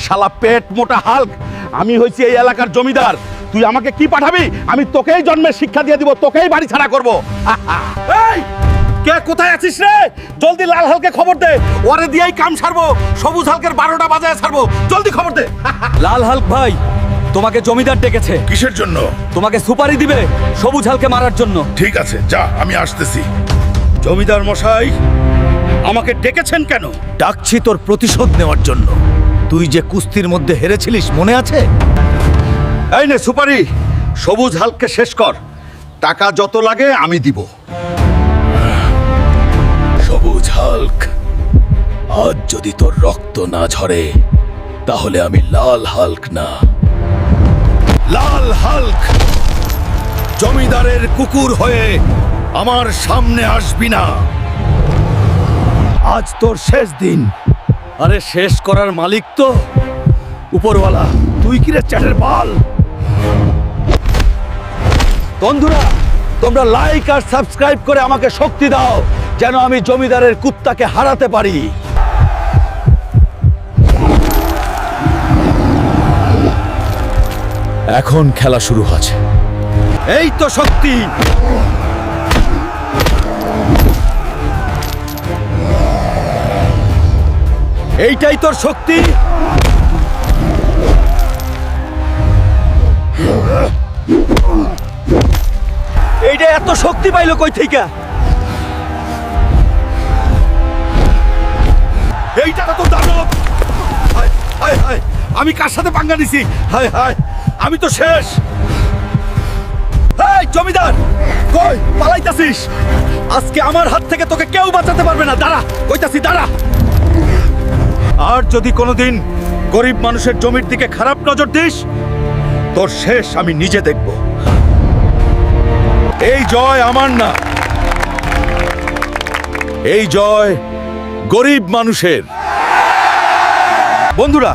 শালা পেট মোটা হাল্ক, আমি হইছি এই এলাকার জমিদার। তুই আমাকে কি পাঠাবি? আমি তোকেই জন্মের শিক্ষা দিয়ে দিব, তোকেই বাড়ি ছাড়া করব। এই কে কোথায় আছিস রে? জলদি লাল হালকে খবর দে, ওরে দিয়েই কাম সারবো। সবুজ হালকের 12টা বাজায় ছাড়বো, জলদি খবর দে। লাল হাল্ক ভাই, তোমাকে জমিদার ডেকেছে। কিসের জন্য? তোমাকে সুপারি দিবে সবুজ হালকে মারার জন্য। ঠিক আছে, যা, আমি আসতেছি। জমিদার মশাই, আমাকে ডেকেছেন কেন? ডাকছি তোর প্রতিশোধ নেওয়ার জন্য। তুই যে কুস্তির মধ্যে হেরেছিলিস মনে আছে? এই নে সুপারি, সবুজ হালককে শেষ কর। টাকা যত লাগে আমি দিব। সবুজ হাল্ক, আজ যদি তোর রক্ত না ঝরে তাহলে আমি লাল হাল্ক না। লাল হাল্ক, জমিদারের কুকুর হয়ে আমার সামনে আসবি না। আজ তোর শেষ দিন। আরে শেষ করার মালিক তো উপরওয়ালা, তুই কি রে চ্যাটের বাল? বন্ধুরা, তোমরা লাইক আর সাবস্ক্রাইব করে আমাকে শক্তি দাও, যেন আমি জমিদারের কুত্তাকে হারাতে পারি। এখন খেলা শুরু হচ্ছে। এই তো শক্তি। এইটাই তোর শক্তি। এইটা এত শক্তি পাইলো কই থেকে? এইটা তো দানব। হায় হায় হায়, আমি কার সাথে পাঙ্গা নিছি? হায় হায়, আমি তো শেষ। এই জমিদার, কই পালাইতাছিস? আজকে আমার হাত থেকে তোকে কেউ বাঁচাতে পারবে না। দাঁড়া, কইতাছি দাঁড়া। আর যদি কোনোদিন গরিব মানুষের জমির দিকে খারাপ নজর দিস, তোর শেষ আমি নিজে দেখব। এই জয় আমার না, এই জয় গরিব মানুষের। বন্ধুরা,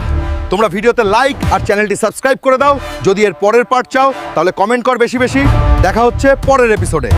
তোমরা ভিডিওতে লাইক আর চ্যানেলটি সাবস্ক্রাইব করে দাও। যদি এর পরের পার্ট চাও তাহলে কমেন্ট কর বেশি বেশি। দেখা হচ্ছে পরের এপিসোডে।